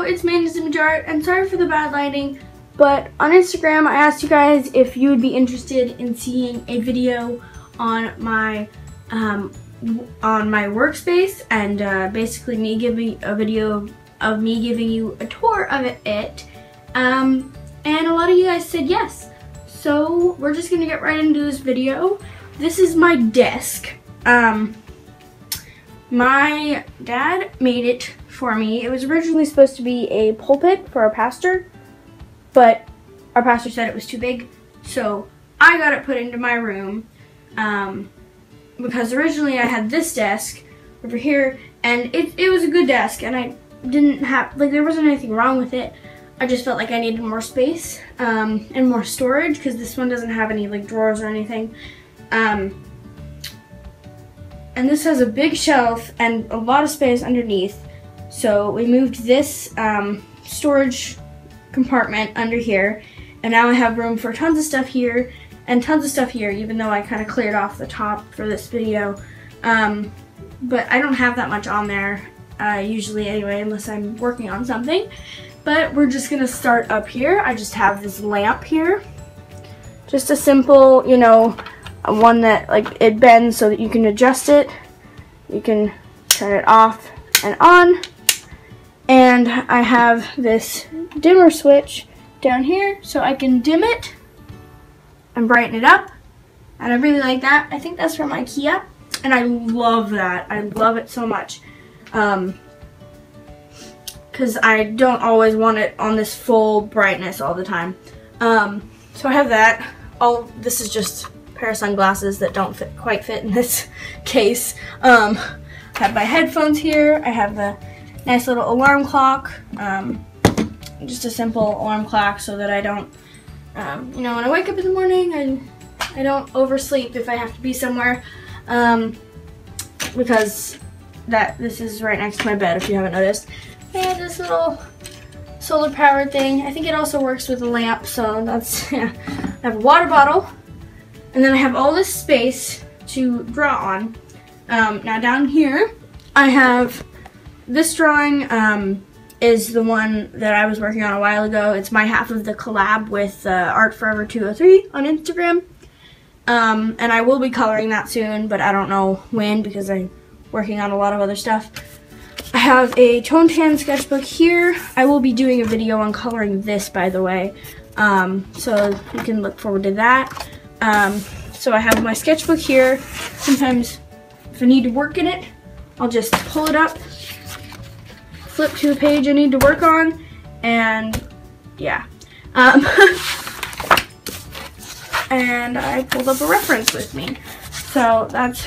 it's Mandy's Image Art, and sorry for the bad lighting, but on Instagram I asked you guys if you would be interested in seeing a video on my workspace, and basically me giving a video of me giving you a tour of it, and a lot of you guys said yes. So we're just gonna get right into this video. This is my desk. My dad made it for me. It was originally supposed to be a pulpit for our pastor, but our pastor said it was too big, so I got it put into my room, because originally I had this desk over here, and it was a good desk, and I didn't have, like, there wasn't anything wrong with it. I just felt like I needed more space, and more storage, because this one doesn't have any, like, drawers or anything. And this has a big shelf and a lot of space underneath. So we moved this storage compartment under here, and now I have room for tons of stuff here and tons of stuff here, even though I kind of cleared off the top for this video. But I don't have that much on there usually anyway, unless I'm working on something. But we're just gonna start up here. I just have this lamp here. Just a simple, you know, one that, like, it bends so that you can adjust it. You can turn it off and on. And I have this dimmer switch down here so I can dim it and brighten it up. And I really like that. I think that's from IKEA. And I love that. I love it so much. Because I don't always want it on this full brightness all the time. So I have that. This is just a pair of sunglasses that don't quite fit in this case. I have my headphones here. I have the nice little alarm clock. Just a simple alarm clock so that I don't, you know, when I wake up in the morning, I don't oversleep if I have to be somewhere. Because this is right next to my bed, if you haven't noticed. I have this little solar powered thing. I think it also works with a lamp, so that's, yeah. I have a water bottle, and then I have all this space to draw on. Now down here, I have this drawing, is the one that I was working on a while ago. It's my half of the collab with Art Forever 203 on Instagram. And I will be coloring that soon, but I don't know when because I'm working on a lot of other stuff. I have a tone tan sketchbook here. I will be doing a video on coloring this, by the way, so you can look forward to that. So I have my sketchbook here. Sometimes if I need to work in it, I'll just pull it up, flip to the page I need to work on, and yeah. And I pulled up a reference with me. So that's,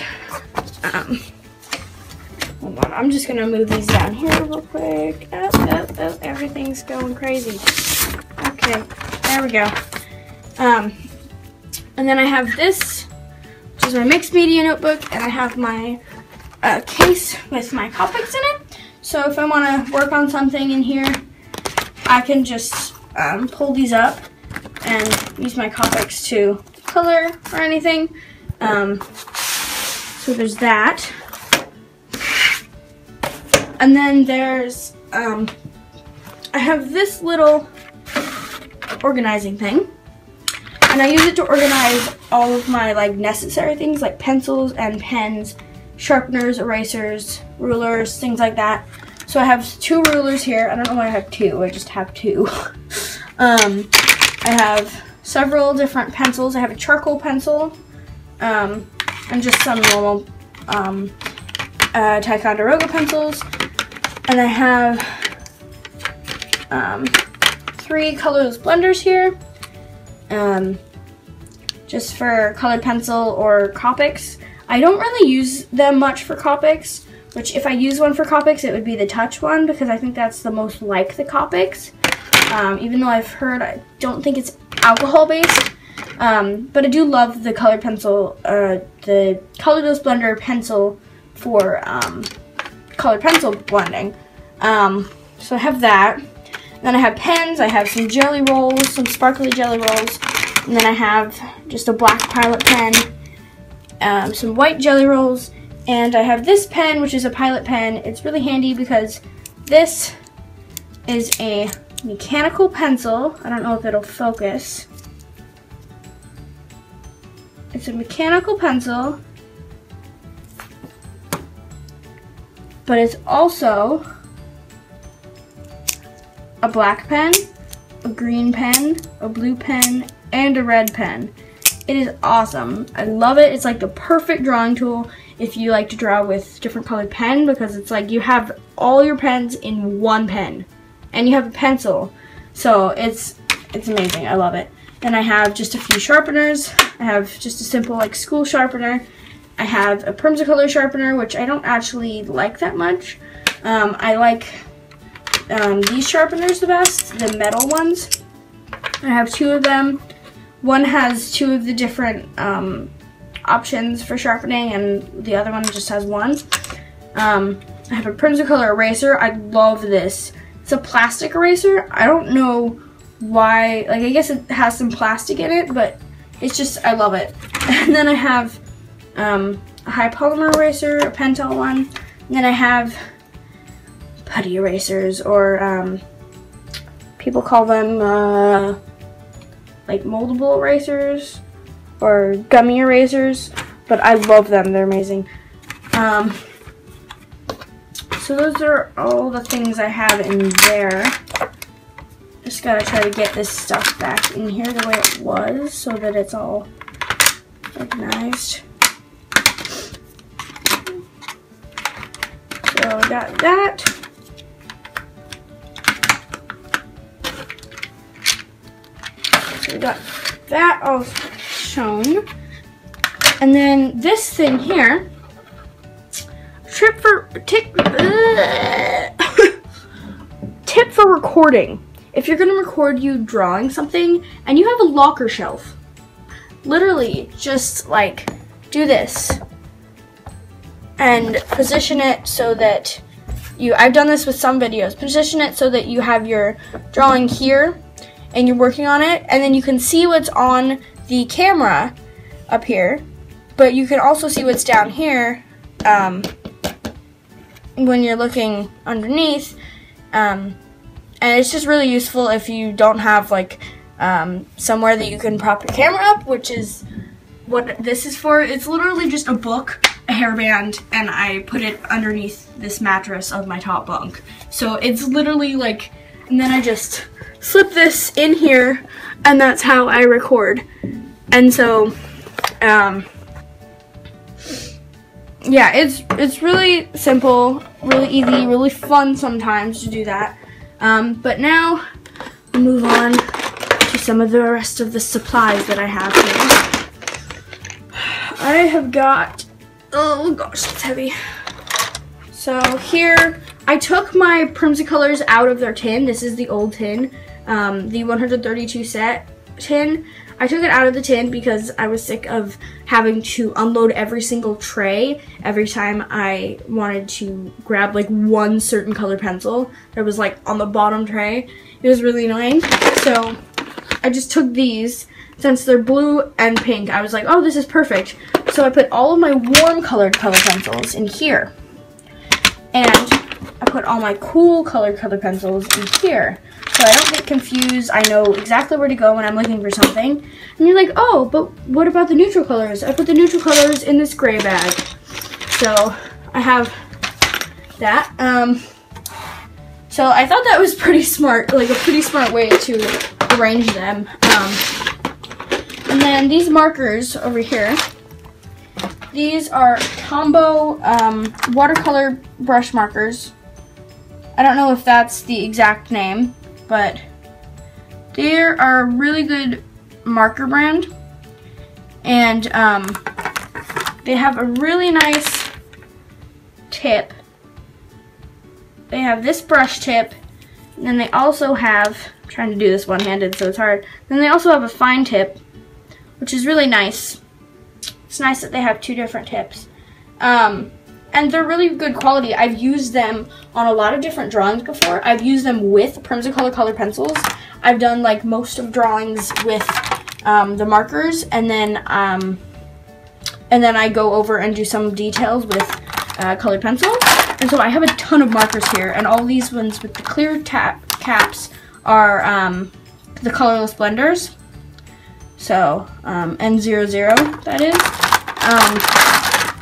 hold on, I'm just gonna move these down here real quick. Oh, everything's going crazy. Okay, there we go. And then I have this, which is my mixed media notebook, and I have my case with my Copics in it. So if I wanna work on something in here, I can just pull these up and use my Copics to color or anything. So there's that. And then there's, I have this little organizing thing, and I use it to organize all of my, like, necessary things like pencils and pens, sharpeners, erasers, rulers, things like that. So I have 2 rulers here. I don't know why I have 2, I just have 2. I have several different pencils. I have a charcoal pencil, and just some normal Ticonderoga pencils. And I have 3 colorless blenders here, just for colored pencil or Copics. I don't really use them much for Copics, which if I use one for Copics, it would be the Touch one, because I think that's the most like the Copics. Even though I've heard, I don't think it's alcohol-based, but I do love the colored pencil, the colorless blender pencil for colored pencil blending. So I have that. Then I have pens. I have some jelly rolls, some sparkly jelly rolls, and then I have just a black Pilot pen, some white jelly rolls, and I have this pen, which is a Pilot pen. It's really handy because this is a mechanical pencil. I don't know if it'll focus. It's a mechanical pencil, but it's also a black pen, a green pen, a blue pen, and a red pen. It is awesome. I love it. It's like the perfect drawing tool if you like to draw with different colored pen, because it's like you have all your pens in one pen and you have a pencil. So it's amazing. I love it. And I have just a few sharpeners. I have just a simple like school sharpener. I have a Primsacolor sharpener, which I don't actually like that much. I like these sharpeners the best, the metal ones. I have 2 of them. One has 2 of the different options for sharpening, and the other one just has 1. I have a Primsacolor eraser. I love this. It's a plastic eraser. I don't know why, like I guess it has some plastic in it, but it's just, I love it. And then I have a high polymer eraser, a Pentel one. And then I have putty erasers, or people call them like moldable erasers or gummy erasers, but I love them. They're amazing. So those are all the things I have in there. Just gotta try to get this stuff back in here the way it was so that it's all organized. So I got that. So we got that all shown. And then this thing here, tip for recording. If you're gonna record you drawing something and you have a locker shelf, literally just like do this and position it so that I've done this with some videos, position it so that you have your drawing here and you're working on it, and then you can see what's on the camera up here, but you can also see what's down here when you're looking underneath. And it's just really useful if you don't have like somewhere that you can prop your camera up, which is what this is for. It's literally just a book, a hairband, and I put it underneath this mattress of my top bunk. So it's literally like, and then I just slip this in here, and that's how I record. And so, yeah, it's really simple, really easy, really fun sometimes to do that. But now we'll move on to some of the rest of the supplies that I have here. I have got, oh gosh, it's heavy. So here, I took my Primsacolors out of their tin. This is the old tin, the 132 set tin. I took it out of the tin because I was sick of having to unload every single tray every time I wanted to grab like one certain color pencil that was like on the bottom tray. It was really annoying. So I just took these. Since they're blue and pink, I was like, oh, this is perfect. So I put all of my warm colored color pencils in here. And I put all my cool colored color pencils in here. So I don't get confused. I know exactly where to go when I'm looking for something. And you're like, oh, but what about the neutral colors? I put the neutral colors in this gray bag. So I have that. So I thought that was pretty smart, like a pretty smart way to arrange them. And then these markers over here, these are Tombow watercolor brush markers. I don't know if that's the exact name, but they are a really good marker brand, and they have a really nice tip. They have this brush tip, and then they also have, I'm trying to do this one-handed so it's hard, then they also have a fine tip, which is really nice. It's nice that they have 2 different tips. And they're really good quality. I've used them on a lot of different drawings before. I've used them with Primsacolor color pencils. I've done like most of drawings with the markers, and then I go over and do some details with colored pencil. And so I have a ton of markers here, and all these ones with the clear caps are the colorless blenders. So, N00, that is.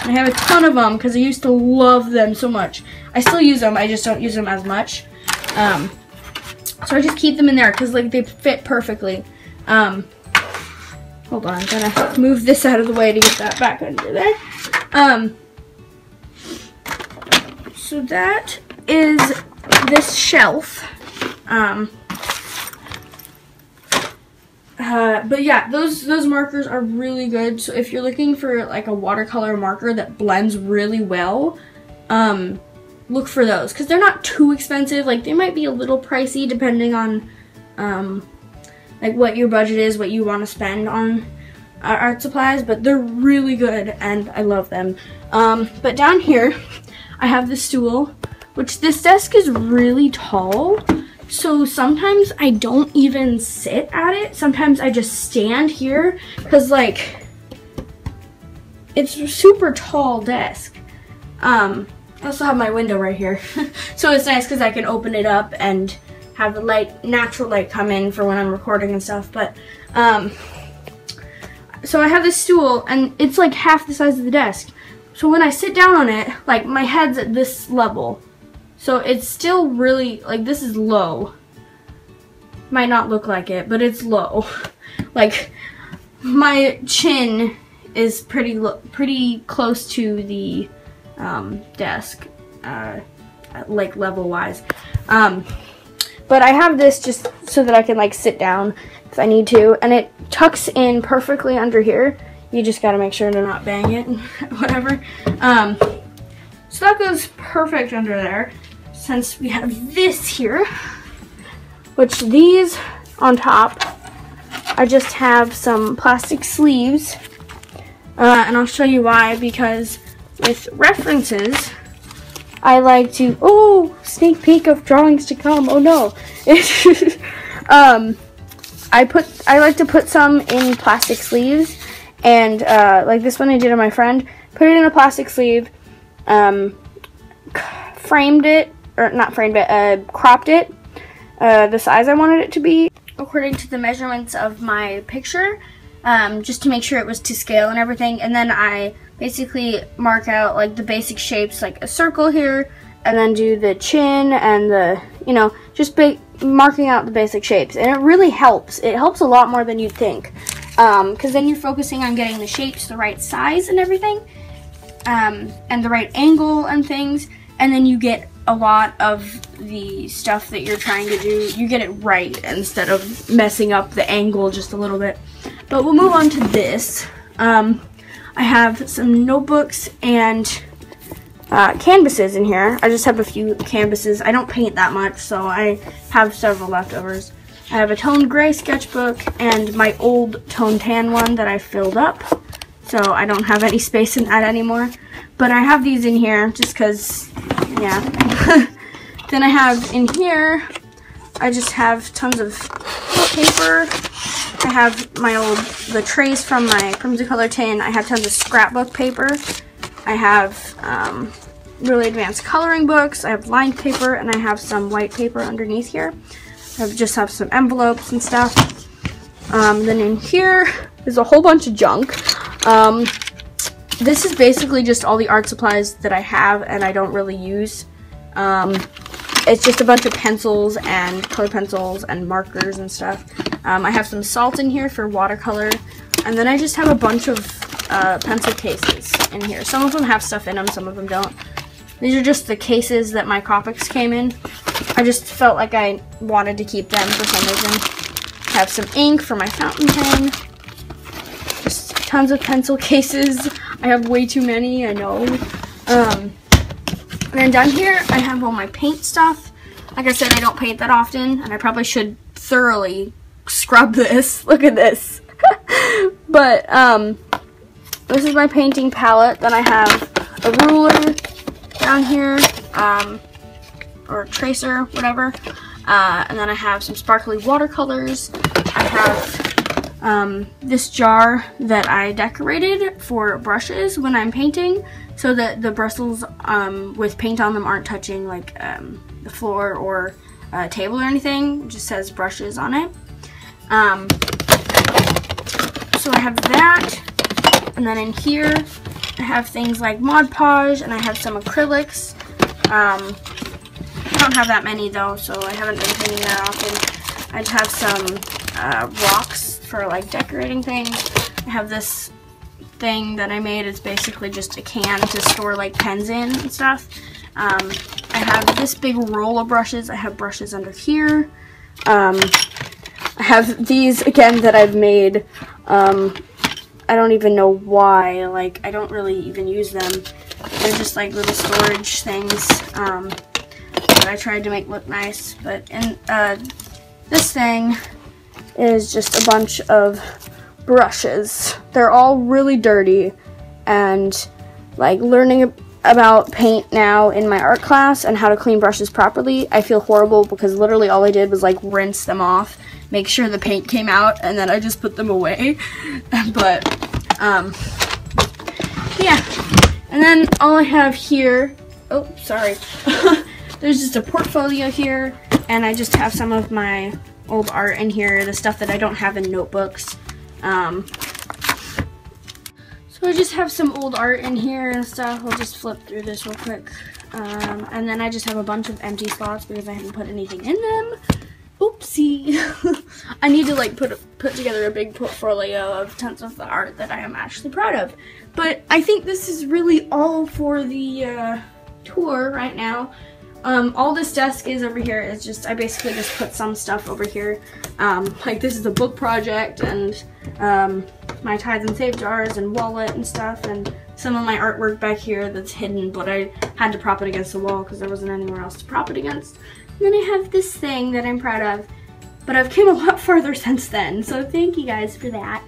I have a ton of them because I used to love them so much. I still use them, I just don't use them as much. So I just keep them in there because like they fit perfectly. Hold on, I'm gonna move this out of the way to get that back under there. So that is this shelf. But yeah, those markers are really good. So if you're looking for like a watercolor marker that blends really well, look for those because they're not too expensive. Like they might be a little pricey depending on like what your budget is, what you want to spend on art supplies, but they're really good and I love them. But down here I have the stool, which this desk is really tall, so sometimes I don't even sit at it. Sometimes I just stand here because like it's a super tall desk. I also have my window right here so it's nice because I can open it up and have the light, natural light come in for when I'm recording and stuff. But so I have this stool and it's like half the size of the desk. So when I sit down on it, like my head's at this level. So it's still really, like this is low. Might not look like it, but it's low. Like my chin is pretty close to the desk, like level wise. But I have this just so that I can like sit down if I need to, and it tucks in perfectly under here. You just gotta make sure to not bang it and whatever. So that goes perfect under there. Since we have this here, which these on top, I just have some plastic sleeves, and I'll show you why, because with references, I like to, oh, sneak peek of drawings to come, oh no. I like to put some in plastic sleeves, and like this one I did on my friend, put it in a plastic sleeve, framed it, or not framed it, cropped it the size I wanted it to be according to the measurements of my picture, just to make sure it was to scale and everything. And then I basically mark out like the basic shapes, like a circle here, and then do the chin and the, you know, just marking out the basic shapes. And it really helps. It helps a lot more than you'd think, because then you're focusing on getting the shapes the right size and everything, and the right angle and things, and then you get a lot of the stuff that you're trying to do, you get it right instead of messing up the angle just a little bit. But we'll move on to this. I have some notebooks and canvases in here. I just have a few canvases. I don't paint that much, so I have several leftovers. I have a toned gray sketchbook and my old toned tan one that I filled up, so I don't have any space in that anymore. But I have these in here just because, yeah. Then I have in here, I just have tons of paper. I have the trays from my Primzacolor tin. I have tons of scrapbook paper. I have really advanced coloring books. I have lined paper, and I have some white paper underneath here. I just have some envelopes and stuff. Then in here is a whole bunch of junk. This is basically just all the art supplies that I have and I don't really use. It's just a bunch of pencils and color pencils and markers and stuff. I have some salt in here for watercolor, and then I just have a bunch of pencil cases in here. Some of them have stuff in them, some of them don't. These are just the cases that my Copics came in. I just felt like I wanted to keep them for some reason. I have some ink for my fountain pen. Just tons of pencil cases. I have way too many, I know. And then down here, I have all my paint stuff. Like I said, I don't paint that often, and I probably should thoroughly scrub this. Look at this. But, this is my painting palette. Then I have a ruler down here, or a tracer, whatever. And then I have some sparkly watercolors. I have this jar that I decorated for brushes when I'm painting, so that the bristles with paint on them aren't touching like the floor or table or anything. It just says brushes on it. So I have that, and then in here I have things like Mod Podge, and I have some acrylics. I don't have that many though, so I haven't been cleaning that often. I have some rocks for like decorating things. I have this thing that I made. It's basically just a can to store like pens in and stuff. I have this big roll of brushes. I have brushes under here. I have these again that I've made. I don't even know why. Like, I don't really even use them. They're just like little storage things that I tried to make look nice. But this thing is just a bunch of brushes. They're all really dirty, and like learning about paint now in my art class and how to clean brushes properly, I feel horrible because literally all I did was like rinse them off, make sure the paint came out, and then I just put them away. But yeah, and then all I have here, oh sorry, there's just a portfolio here, and I just have some of my old art in here, the stuff that I don't have in notebooks. So I just have some old art in here and stuff. I'll just flip through this real quick. And then I just have a bunch of empty spots because I haven't put anything in them. Oopsie. I need to like put together a big portfolio of tons of the art that I am actually proud of. But I think this is really all for the tour right now. All this desk is over here is just, I basically just put some stuff over here. Like this is a book project, and my Tithe and Save jars and wallet and stuff, and some of my artwork back here that's hidden, but I had to prop it against the wall because there wasn't anywhere else to prop it against. And then I have this thing that I'm proud of, but I've came a lot farther since then, so thank you guys for that.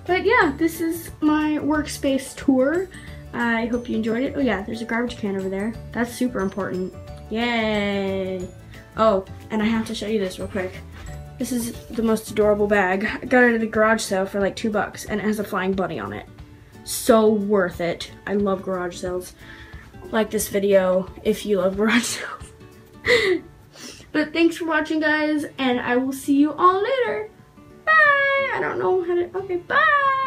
But yeah, this is my workspace tour. I hope you enjoyed it. Oh yeah, there's a garbage can over there. That's super important. Yay! Oh, and I have to show you this real quick. This is the most adorable bag. I got it at the garage sale for like $2, and it has a flying bunny on it. So worth it. I love garage sales. Like this video if you love garage sales. But thanks for watching, guys, and I will see you all later. Bye! I don't know how to, okay, bye!